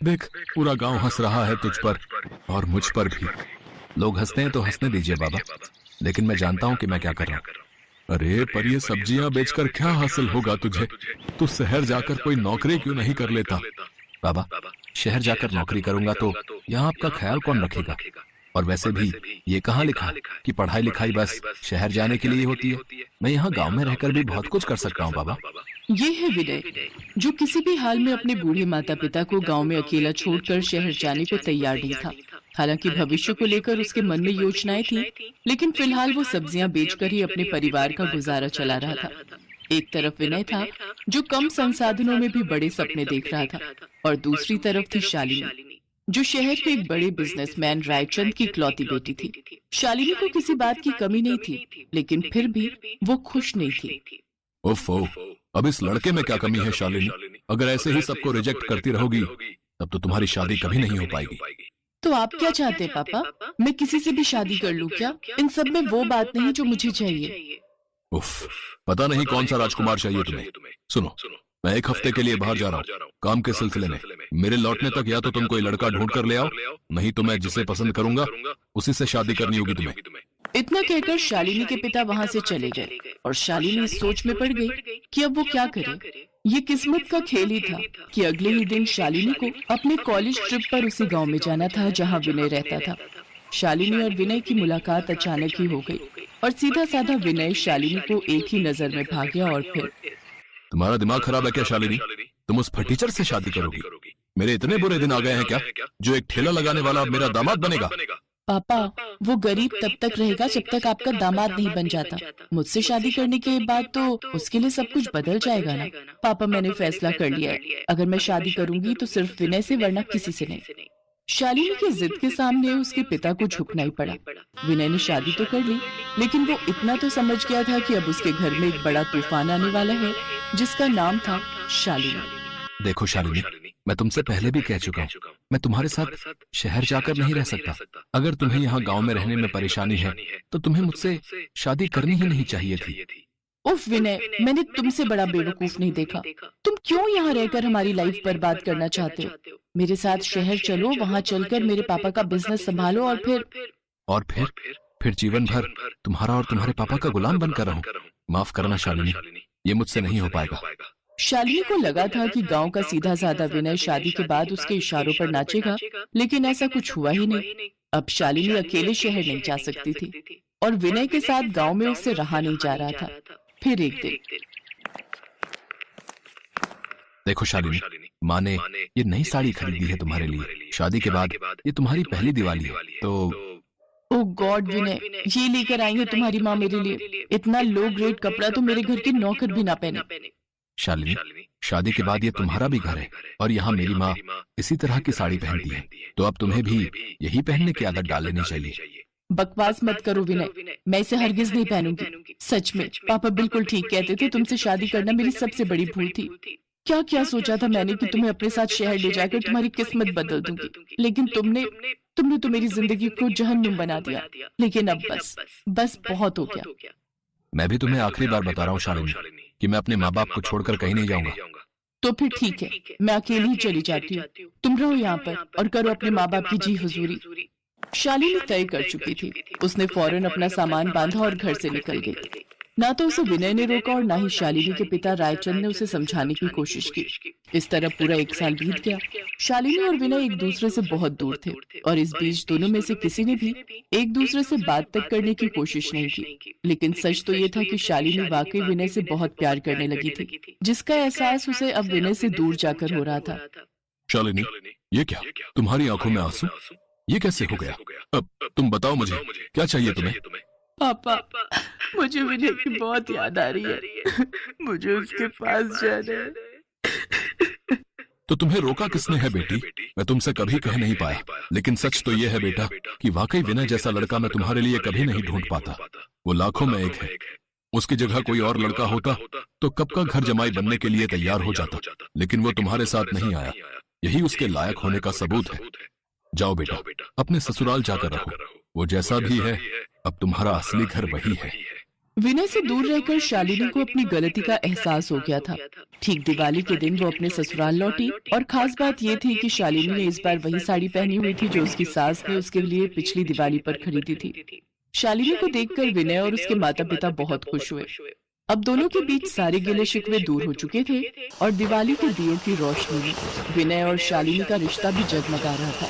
देख, पूरा गांव हंस रहा है तुझ पर और मुझ पर भी। लोग हंसते हैं तो हंसने दीजिए बाबा, लेकिन मैं जानता हूं कि मैं क्या कर रहा हूं। अरे पर ये सब्जियां बेचकर क्या हासिल होगा तुझे? तू शहर जाकर कोई नौकरी क्यों नहीं कर लेता? बाबा, शहर जाकर नौकरी करूंगा तो यहाँ आपका ख्याल कौन रखेगा? और वैसे भी ये कहाँ लिखा है कि पढ़ाई लिखाई बस शहर जाने के लिए होती है? मैं यहाँ गांव में रहकर भी बहुत कुछ कर सकता हूँ बाबा। ये है विनय, जो किसी भी हाल में अपने बूढ़े माता पिता को गांव में अकेला छोड़कर शहर जाने को तैयार नहीं था। हालांकि भविष्य को लेकर उसके मन में योजनाएं थी, लेकिन फिलहाल वो सब्जियां बेचकर ही अपने परिवार का गुजारा चला रहा था। एक तरफ विनय था, जो कम संसाधनों में भी बड़े सपने देख रहा था, और दूसरी तरफ थी शालिनी, जो शहर के एक बड़े बिजनेसमैन रायचंद की इकलौती बेटी थी। शालिनी को किसी बात की कमी नहीं थी, लेकिन फिर भी वो खुश नहीं थी। ओफो, अब इस लड़के में क्या कमी है शालिनी? अगर ऐसे ही सबको रिजेक्ट करती रहोगी तब तो तुम्हारी शादी कभी नहीं हो पाएगी। तो आप क्या चाहते हैं पापा? मैं किसी से भी शादी कर लूं क्या? इन सब में वो बात नहीं जो मुझे चाहिए। उफ, पता नहीं कौन सा राजकुमार चाहिए तुम्हें। सुनो, मैं एक हफ्ते के लिए बाहर जा रहा हूँ काम के सिलसिले में। मेरे लौटने तक या तो तुम कोई लड़का ढूंढ कर ले आओ, नहीं तो मैं जिसे पसंद करूंगा उसी से शादी करनी होगी तुम्हें। इतना कहकर शालिनी के पिता वहां से चले गए, और शालिनी इस सोच में पड़ गई कि अब वो क्या करे। ये किस्मत का खेल ही था कि अगले ही दिन शालिनी को अपने कॉलेज ट्रिप पर उसी गांव में जाना था जहां विनय रहता था। शालिनी और विनय की मुलाकात अचानक ही हो गई, और सीधा साधा विनय शालिनी को एक ही नजर में भाग गया। और फिर, तुम्हारा दिमाग खराब है क्या शालिनी? तुम उस फटीचर से शादी करोगी? मेरे इतने बुरे दिन आ गए हैं क्या जो एक ठेला लगाने वाला अब मेरा दामाद बनेगा? पापा, वो गरीब तब तक रहेगा जब तक आपका दामाद नहीं बन जाता। मुझसे शादी करने के बाद तो उसके लिए सब कुछ बदल जाएगा ना। पापा, मैंने फैसला कर लिया है, अगर मैं शादी करूंगी तो सिर्फ विनय से, वरना किसी से नहीं। शालिनी की जिद के सामने उसके पिता को झुकना ही पड़ा। विनय ने शादी तो कर ली, लेकिन वो इतना तो समझ गया था कि अब उसके घर में एक बड़ा तूफान आने वाला है, जिसका नाम था शालिनी। देखो शालिनी, मैं तुमसे पहले भी कह चुका हूँ, मैं तुम्हारे साथ शहर जाकर नहीं रह सकता। अगर तुम्हें यहाँ गांव में रहने में परेशानी है तो तुम्हें मुझसे शादी करनी ही नहीं चाहिए थी। उफ विनय, मैंने तुमसे बड़ा बेवकूफ नहीं देखा। तुम क्यों यहाँ रहकर हमारी लाइफ बर्बाद करना चाहते हो? मेरे साथ शहर चलो, वहाँ चलकर मेरे पापा का बिजनेस संभालो, और फिर जीवन भर तुम्हारा और तुम्हारे पापा का गुलाम बनकर रहूं। माफ करना शालिनी, ये मुझसे नहीं हो पाएगा। शालिनी को लगा था कि गांव का सीधा साधा विनय शादी के बाद उसके इशारों पर नाचेगा, लेकिन ऐसा कुछ हुआ ही नहीं। अब शालिनी अकेले शहर नहीं जा सकती थी, और विनय के साथ गांव में उससे रहा नहीं जा रहा था। फिर एक दिन, देखो शालिनी, माँ ने ये नई साड़ी खरीदी है तुम्हारे लिए। शादी के बाद ये तुम्हारी पहली दिवाली है, तो ओ गॉड विनय, ये लेकर आई है तुम्हारी माँ मेरे लिए। इतना लो ग्रेड कपड़ा तो मेरे घर के नौकर भी ना पहने। शालिनी, शादी के बाद ये तुम्हारा भी घर है, और यहाँ मेरी माँ इसी तरह की साड़ी पहनती है, तो अब तुम्हें भी यही पहनने की आदत डाल लेनी चाहिए। बकवास मत करो विनय, मैं इसे हरगिज नहीं पहनूंगी। सच में पापा बिल्कुल ठीक कहते थे, तुमसे शादी करना मेरी सबसे बड़ी भूल थी। क्या क्या सोचा था मैंने कि तुम्हें अपने साथ शहर ले जाकर तुम्हारी किस्मत बदल दूंगी, लेकिन तुमने तो मेरी जिंदगी को जहन्नुम बना दिया। लेकिन अब बस बहुत हो गया। मैं भी तुम्हें आखिरी बार बता रहा हूँ शालिनी कि मैं अपने माँ बाप को छोड़कर कहीं नहीं जाऊंगा। तो फिर ठीक है, मैं अकेली ही चली जाती हूँ। तुम रहो यहाँ पर और करो अपने माँ बाप की जी हुजूरी। शालिनी तय कर चुकी थी। उसने फौरन अपना सामान बांधा और घर से निकल गई। ना तो उसे विनय ने रोका और ना ही शालिनी के पिता रायचंद ने उसे समझाने की कोशिश की। इस तरह पूरा एक साल बीत गया। शालिनी और विनय एक दूसरे से बहुत दूर थे, और इस बीच दोनों में से किसी ने भी एक दूसरे से बात तक करने की कोशिश नहीं की। लेकिन सच तो ये था कि शालिनी वाकई विनय से बहुत प्यार करने लगी थी, जिसका एहसास उसे अब विनय से दूर जाकर हो रहा था। शालिनी, ये क्या? तुम्हारी आंखों में आंसू? ये कैसे हो गया? अब तुम बताओ मुझे, क्या चाहिए तुम्हें? पापा, मुझे विनय की बहुत याद आ रही है। मुझे उसके पास जाना है। तो तुम्हें रोका किसने है बेटी? मैं तुमसे कभी कह नहीं पाया, लेकिन सच तो यह है बेटा कि वाकई विनय जैसा लड़का मैं तुम्हारे लिए कभी नहीं ढूंढ पाता। वो लाखों में एक है। उसकी जगह कोई और लड़का होता तो कब का घर जमाई बनने के लिए तैयार हो जाता, लेकिन वो तुम्हारे साथ नहीं आया। यही उसके लायक होने का सबूत है। जाओ बेटा, अपने ससुराल जाकर रहो। वो जैसा भी है, अब तुम्हारा असली घर वही है। विनय से दूर रहकर शालिनी को अपनी गलती का एहसास हो गया था। ठीक दिवाली के दिन वो अपने ससुराल लौटी और खास बात ये थी कि शालिनी ने इस बार वही साड़ी पहनी हुई थी जो उसकी सास ने उसके लिए पिछली दिवाली पर खरीदी थी। शालिनी को देखकर विनय और उसके माता पिता बहुत खुश हुए। अब दोनों के बीच सारे गिले शिकवे दूर हो चुके थे और दिवाली के दियों की रोशनी में विनय और शालिनी का रिश्ता भी जगमगा रहा था।